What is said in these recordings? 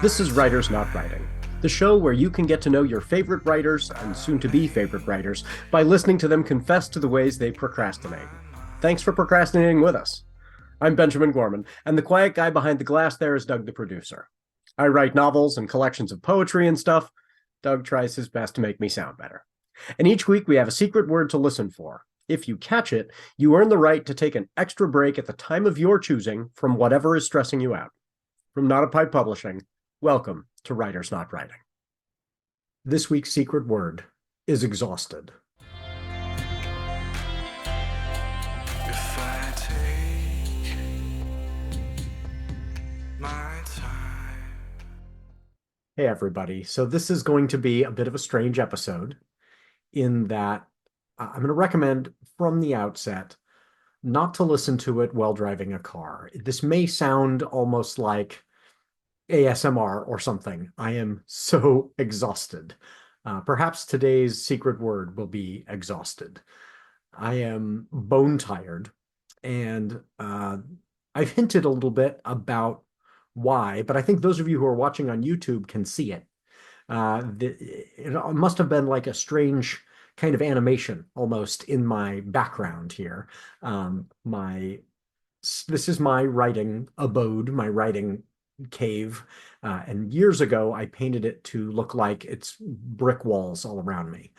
This is Writers Not Writing, the show where you can get to know your favorite writers and soon-to-be favorite writers by listening to them confess to the ways they procrastinate. Thanks for procrastinating with us. I'm Benjamin Gorman, and the quiet guy behind the glass there is Doug the producer. I write novels and collections of poetry and stuff. Doug tries his best to make me sound better. And each week we have a secret word to listen for. If you catch it, you earn the right to take an extra break at the time of your choosing from whatever is stressing you out. From NotAPipePublishing, welcome to Writers Not Writing. This week's secret word is exhausted. If I take my time. Hey, everybody. So this is going to be a bit of a strange episode in that I'm going to recommend from the outset not to listen to it while driving a car. This may sound almost like ASMR or something. I am so exhausted. Perhaps today's secret word will be exhausted. I am bone tired, and I've hinted a little bit about why, but I think those of you who are watching on YouTube can see it. It must have been like a strange kind of animation almost in my background here. This is my writing abode, my writing cave. And years ago, I painted it to look like it's brick walls all around me,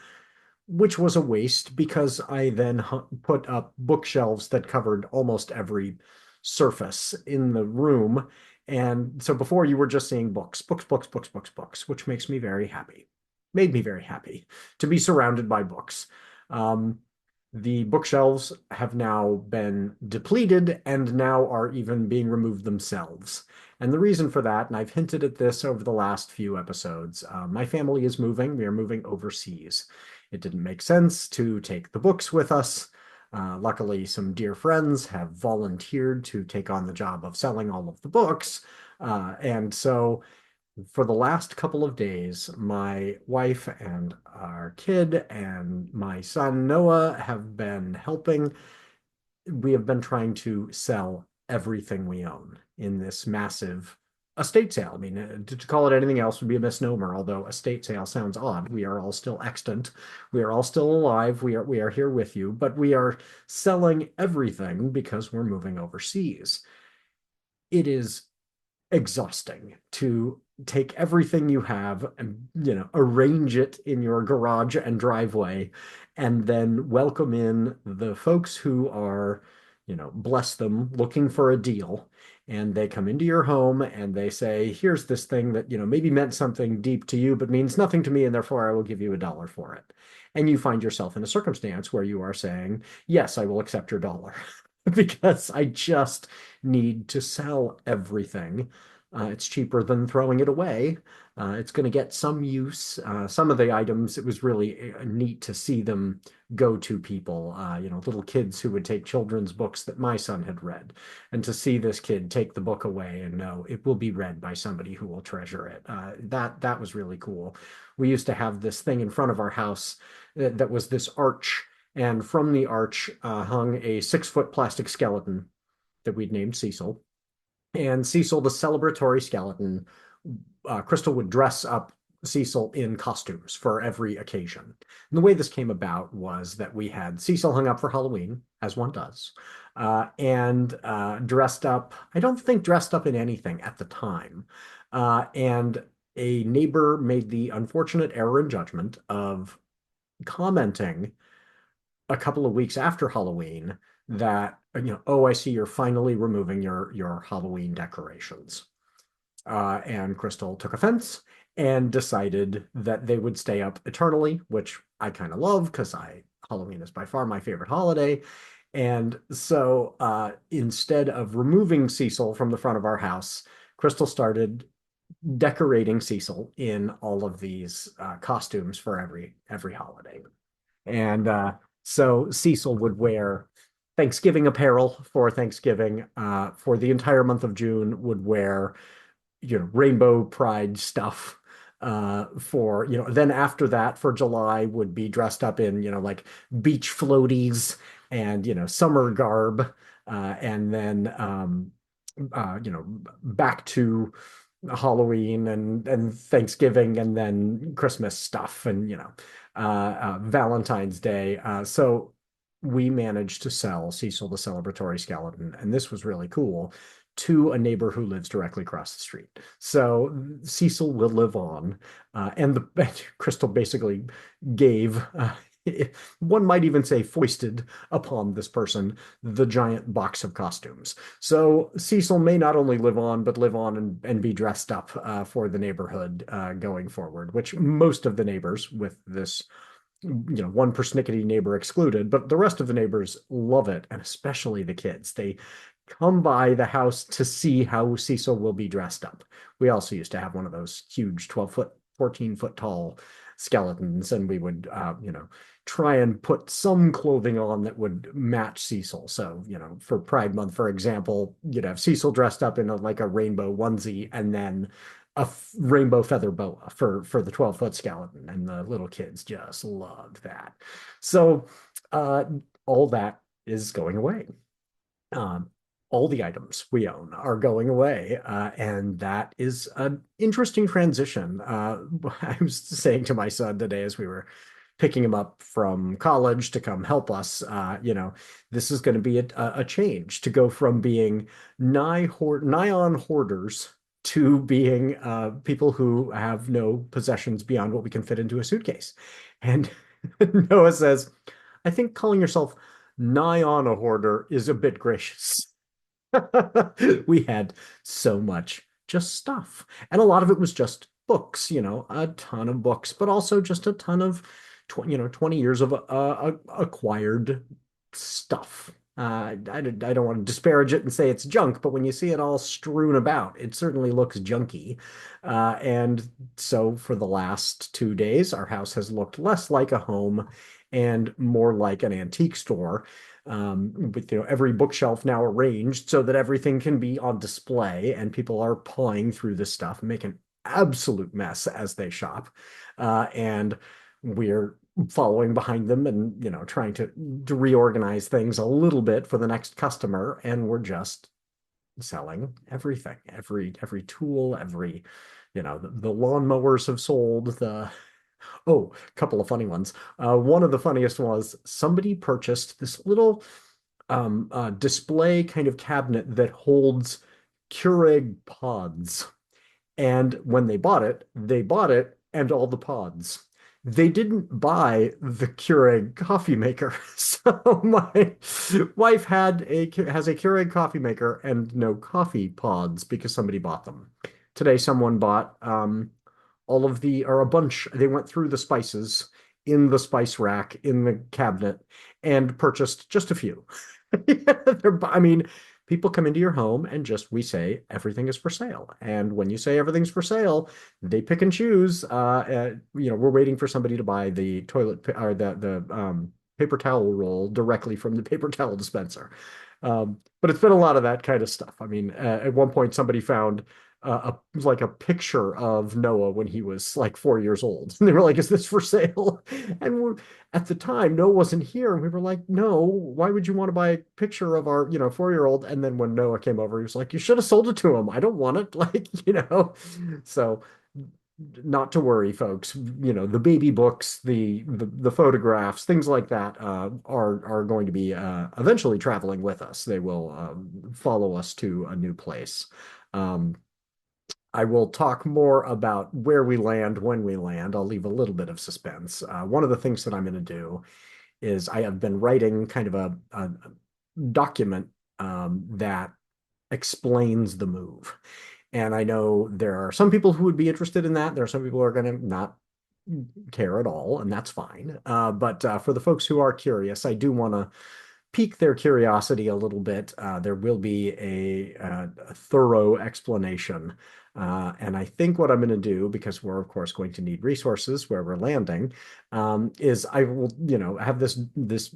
which was a waste because I then put up bookshelves that covered almost every surface in the room. And so before you were just seeing books, books, books, books, books, books, which makes me very happy. Made me very happy to be surrounded by books. The bookshelves have now been depleted and now are even being removed themselves. And the reason for that, and I've hinted at this over the last few episodes, my family is moving. We are moving overseas. It didn't make sense to take the books with us. Luckily, some dear friends have volunteered to take on the job of selling all of the books. And so for the last couple of days, my wife and our kid and my son Noah have been helping. We have been trying to sell everything we own in this massive estate sale. I mean, to call it anything else would be a misnomer, although estate sale sounds odd. We are all still extant. We are all still alive. We are here with you, but we are selling everything because we're moving overseas. It is exhausting to take everything you have and arrange it in your garage and driveway and then welcome in the folks who are, bless them, looking for a deal. And they come into your home and they say, here's this thing that, maybe meant something deep to you, but means nothing to me, and therefore I will give you $1 for it. And you find yourself in a circumstance where you are saying, yes, I will accept your dollar because I just need to sell everything. It's cheaper than throwing it away. It's going to get some use. Some of the items, it was really neat to see them go to people, little kids who would take children's books that my son had read, and to see this kid take the book away and know it will be read by somebody who will treasure it. That was really cool. We used to have this thing in front of our house that was this arch, and from the arch hung a 6-foot plastic skeleton that we'd named Cecil. And Cecil, the celebratory skeleton, Crystal would dress up Cecil in costumes for every occasion. And the way this came about was that we had Cecil hung up for Halloween, as one does, and dressed up, I don't think dressed up in anything at the time. And a neighbor made the unfortunate error in judgment of commenting a couple of weeks after Halloween that, oh, I see you're finally removing your Halloween decorations. And Crystal took offense and decided that they would stay up eternally, which I kind of love because Halloween is by far my favorite holiday. And so instead of removing Cecil from the front of our house, Crystal started decorating Cecil in all of these costumes for every holiday. And so Cecil would wear Thanksgiving apparel for Thanksgiving. For the entire month of June, would wear, rainbow pride stuff. Then after that, for July, would be dressed up in, like beach floaties and, summer garb. And then, back to Halloween and Thanksgiving and then Christmas stuff and Valentine's Day. So we managed to sell Cecil the celebratory skeleton, and this was really cool to a neighbor who lives directly across the street. So Cecil will live on, and the Crystal basically gave. One might even say foisted upon this person the giant box of costumes. So Cecil may not only live on, but live on and be dressed up for the neighborhood going forward, which most of the neighbors, with this, one persnickety neighbor excluded, but the rest of the neighbors love it, and especially the kids. They come by the house to see how Cecil will be dressed up. We also used to have one of those huge 12-foot, 14-foot tall skeletons, and we would, try and put some clothing on that would match Cecil. So, for Pride Month, for example, you'd have Cecil dressed up in like a rainbow onesie and then a rainbow feather boa for the 12-foot skeleton. And the little kids just loved that. So, uh, all that is going away. Um, all the items we own are going away, and that is an interesting transition. I was saying to my son today as we were picking him up from college to come help us, this is going to be a change to go from being nigh on hoarders to being people who have no possessions beyond what we can fit into a suitcase. And Noah says, I think calling yourself nigh on a hoarder is a bit gracious. We had so much just stuff. And a lot of it was just books, a ton of books, but also just a ton of 20 years of acquired stuff. I don't want to disparage it and say it's junk, but when you see it all strewn about, it certainly looks junky. And so for the last 2 days, our house has looked less like a home and more like an antique store, with every bookshelf now arranged so that everything can be on display, and people are pawing through this stuff and make an absolute mess as they shop. And we're following behind them and trying to reorganize things a little bit for the next customer, and we're just selling everything, every tool, every the lawnmowers have sold. The Oh, a couple of funny ones. One of the funniest was somebody purchased this little display kind of cabinet that holds Keurig pods. And when they bought it and all the pods. They didn't buy the Keurig coffee maker. So my wife has a Keurig coffee maker and no coffee pods because somebody bought them. Today, someone bought all of the, or a bunch, they went through the spices in the spice rack in the cabinet and purchased just a few. I mean, people come into your home and we say everything is for sale. And when you say everything's for sale, they pick and choose. We're waiting for somebody to buy the toilet or the paper towel roll directly from the paper towel dispenser. But it's been a lot of that kind of stuff. I mean, at one point somebody found like a picture of Noah when he was like 4 years old. And they were like, is this for sale? And at the time, Noah wasn't here. And we were like, no, why would you want to buy a picture of our, 4-year-old? And then when Noah came over, he was like, you should have sold it to him. I don't want it. So not to worry, folks. The baby books, the photographs, things like that are going to be eventually traveling with us. They will follow us to a new place. Um, I will talk more about where we land when we land. I'll leave a little bit of suspense. One of the things that I'm going to do is I have been writing kind of a document that explains the move. And I know there are some people who would be interested in that. There are some people who are going to not care at all, and that's fine. But for the folks who are curious, I do want to pique their curiosity a little bit. There will be a thorough explanation. And I think what I'm going to do, because we're of course going to need resources where we're landing, is I will, have this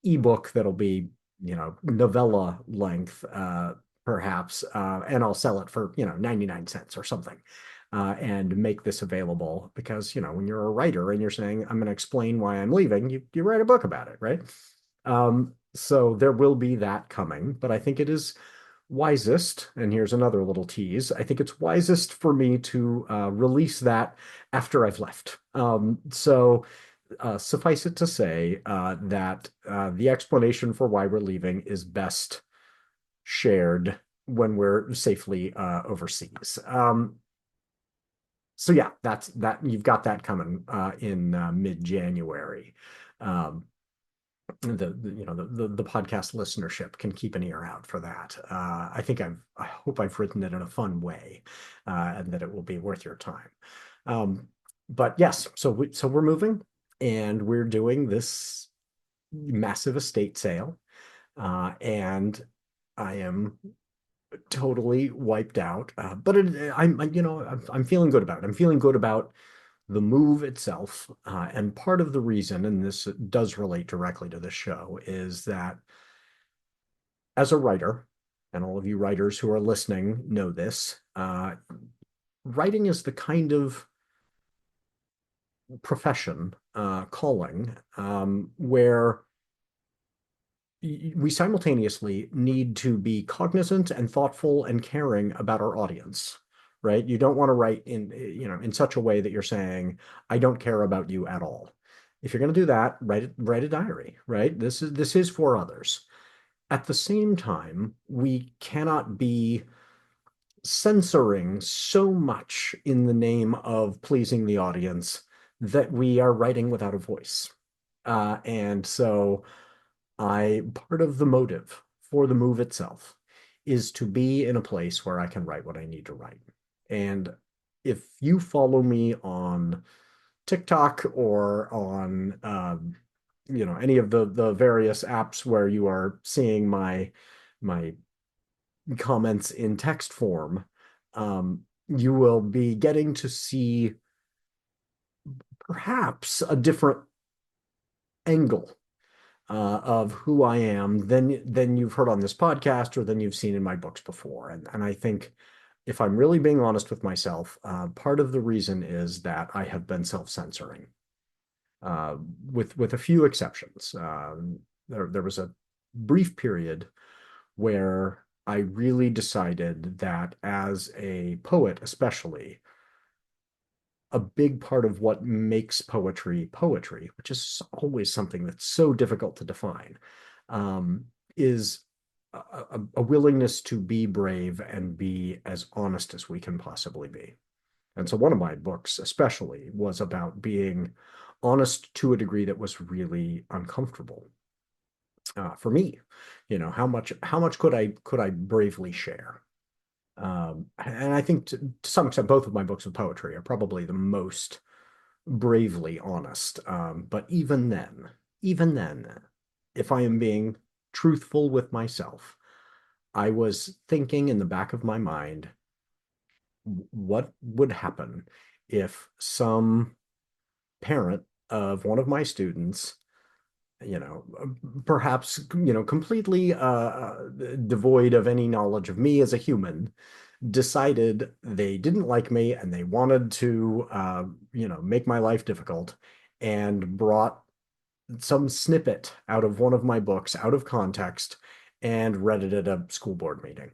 ebook that'll be, novella length, perhaps, and I'll sell it for, 99 cents or something. And make this available because, when you're a writer and you're saying, I'm going to explain why I'm leaving, you write a book about it, right? So there will be that coming, but I think it is wisest, and here's another little tease, I think it's wisest for me to release that after I've left. Suffice it to say that the explanation for why we're leaving is best shared when we're safely overseas. So yeah, that's that. You've got that coming in mid-January. Um, the podcast listenership can keep an ear out for that. I hope I've written it in a fun way, and that it will be worth your time. Um, but yes, so we're moving, and we're doing this massive estate sale, and I am totally wiped out. But I'm feeling good about it. I'm feeling good about the move itself. And part of the reason, and this does relate directly to the show, is that as a writer, and all of you writers who are listening know this, writing is the kind of profession, calling, where we simultaneously need to be cognizant and thoughtful and caring about our audience, right? You don't want to write in such a way that you're saying, I don't care about you at all. If you're going to do that, write a diary, right? This is for others. At the same time, we cannot be censoring so much in the name of pleasing the audience that we are writing without a voice. And so part of the motive for the move itself is to be in a place where I can write what I need to write. And if you follow me on TikTok or on any of the various apps where you are seeing my comments in text form, you will be getting to see perhaps a different angle of who I am than you've heard on this podcast or than you've seen in my books before. And I think if I'm really being honest with myself, part of the reason is that I have been self-censoring, uh, with a few exceptions. There was a brief period where I really decided that as a poet, especially, a big part of what makes poetry poetry, which is always something that's so difficult to define, is a willingness to be brave and be as honest as we can possibly be. And so one of my books, especially, was about being honest to a degree that was really uncomfortable for me. How much could I bravely share? And I think to some extent, both of my books of poetry are probably the most bravely honest. But even then, if I am being truthful with myself, I was thinking in the back of my mind, what would happen if some parent of one of my students, you know, perhaps, completely devoid of any knowledge of me as a human, decided they didn't like me and they wanted to, make my life difficult, and brought some snippet out of one of my books out of context and read it at a school board meeting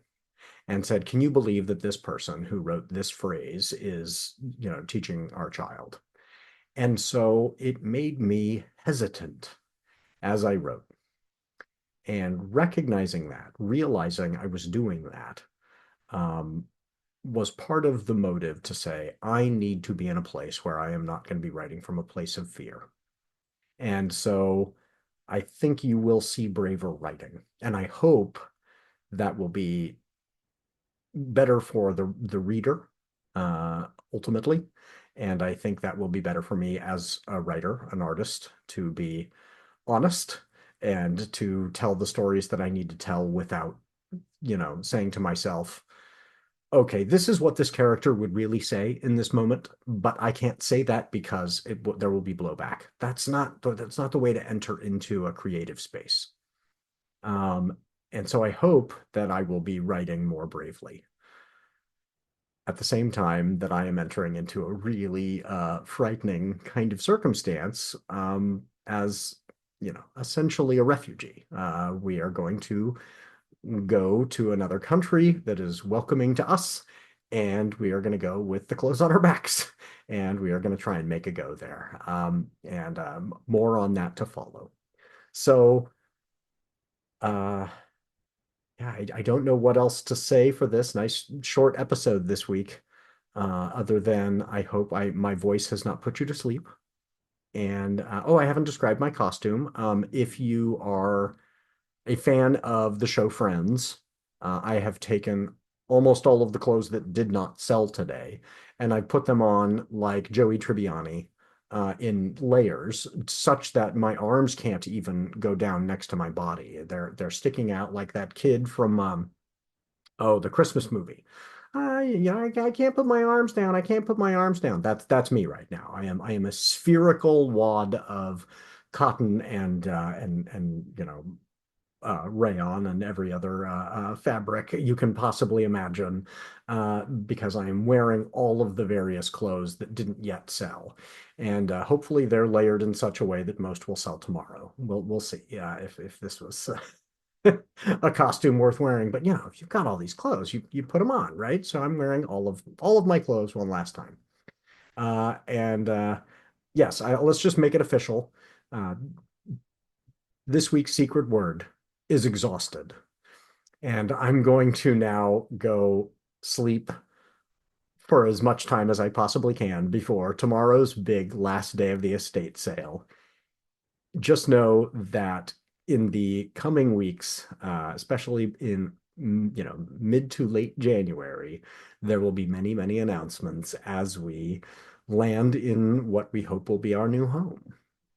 and said, can you believe that this person who wrote this phrase is, teaching our child? And so it made me hesitant as I wrote. And recognizing that, realizing I was doing that, um, was part of the motive to say, I need to be in a place where I am not going to be writing from a place of fear. And so I think you will see braver writing. And I hope that will be better for the reader, ultimately. And I think that will be better for me as a writer, an artist, to be honest and to tell the stories that I need to tell without, saying to myself, okay, this is what this character would really say in this moment, but I can't say that because there will be blowback. That's not the way to enter into a creative space. Um, and so I hope that I will be writing more bravely at the same time that I am entering into a really frightening kind of circumstance, as essentially a refugee. We are going to go to another country that is welcoming to us, and we are going to go with the clothes on our backs, and we are going to try and make a go there. And more on that to follow. So, yeah, I don't know what else to say for this nice short episode this week, other than I hope my voice has not put you to sleep. And oh, I haven't described my costume. If you are a fan of the show Friends, I have taken almost all of the clothes that did not sell today, and I put them on like Joey Tribbiani in layers, such that my arms can't even go down next to my body. They're sticking out like that kid from oh, the Christmas movie. I can't put my arms down. I can't put my arms down. That's me right now. I am a spherical wad of cotton and rayon and every other fabric you can possibly imagine, because I am wearing all of the various clothes that didn't yet sell, and hopefully they're layered in such a way that most will sell tomorrow. We'll see. If this was a costume worth wearing, but if you've got all these clothes, you put them on, right? So I'm wearing all of my clothes one last time, and yes, let's just make it official. Uh, this week's secret word is exhausted. And I'm going to now go sleep for as much time as I possibly can before tomorrow's big last day of the estate sale. Just know that in the coming weeks, especially in mid to late January, there will be many, many announcements as we land in what we hope will be our new home.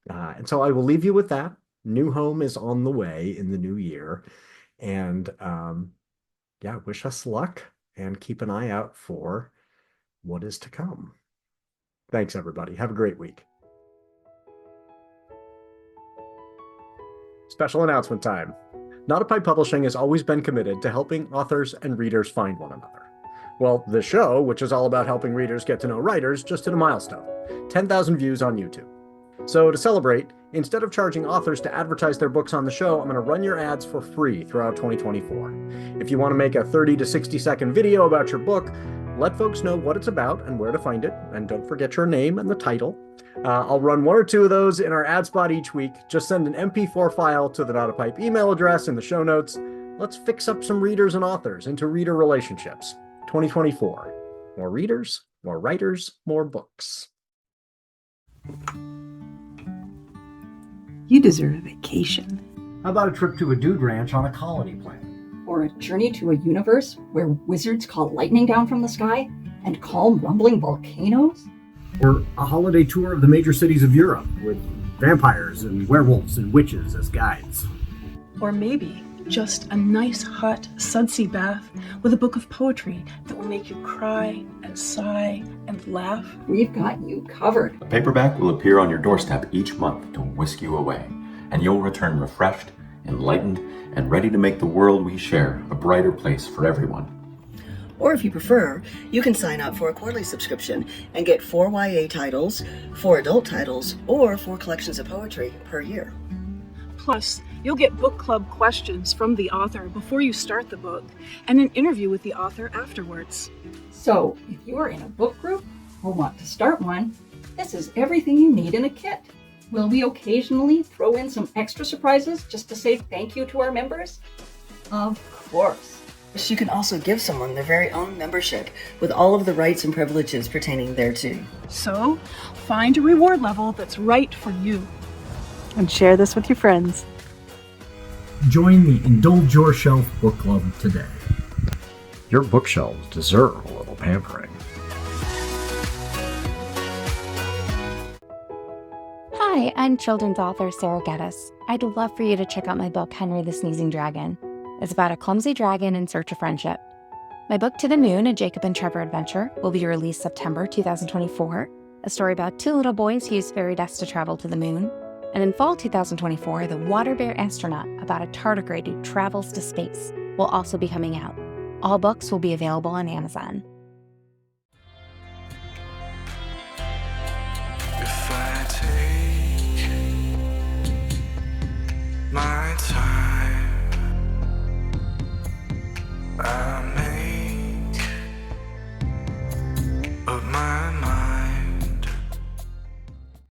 And so I will leave you with that. New home is on the way in the new year. And yeah, wish us luck and keep an eye out for what is to come. Thanks, everybody. Have a great week. Special announcement time. NotAPipePublishing has always been committed to helping authors and readers find one another. Well, this show, which is all about helping readers get to know writers, just hit a milestone: 10,000 views on YouTube. So to celebrate, instead of charging authors to advertise their books on the show, I'm going to run your ads for free throughout 2024. If you want to make a 30 to 60-second video about your book, let folks know what it's about and where to find it, and don't forget your name and the title. I'll run one or two of those in our ad spot each week. Just send an MP4 file to the NotAPipe email address in the show notes. Let's fix up some readers and authors into reader relationships. 2024. More readers, more writers, more books. You deserve a vacation. How about a trip to a dude ranch on a colony planet? Or a journey to a universe where wizards call lightning down from the sky and calm rumbling volcanoes? Or a holiday tour of the major cities of Europe with vampires and werewolves and witches as guides. Or maybe just a nice hot sudsy bath with a book of poetry that will make you cry and sigh and laugh. We've got you covered. A paperback will appear on your doorstep each month to whisk you away, and you'll return refreshed, enlightened, and ready to make the world we share a brighter place for everyone. Or if you prefer, you can sign up for a quarterly subscription and get 4 YA titles, 4 adult titles, or 4 collections of poetry per year. Plus, you'll get book club questions from the author before you start the book and an interview with the author afterwards. So, if you are in a book group or want to start one, this is everything you need in a kit. Will we occasionally throw in some extra surprises just to say thank you to our members? Of course. You can also give someone their very own membership with all of the rights and privileges pertaining thereto. So, find a reward level that's right for you. And share this with your friends. Join the Indulge Your Shelf book club today. Your bookshelves deserve a little pampering. Hi, I'm children's author Sarah Geddes. I'd love for you to check out my book, Henry the Sneezing Dragon. It's about a clumsy dragon in search of friendship. My book, To the Moon, a Jacob and Trevor adventure, will be released September 2024, a story about 2 little boys who use fairy dust to travel to the moon. And in fall 2024, The Water Bear Astronaut, about a tardigrade who travels to space, will also be coming out. All books will be available on Amazon. If I take my time, of my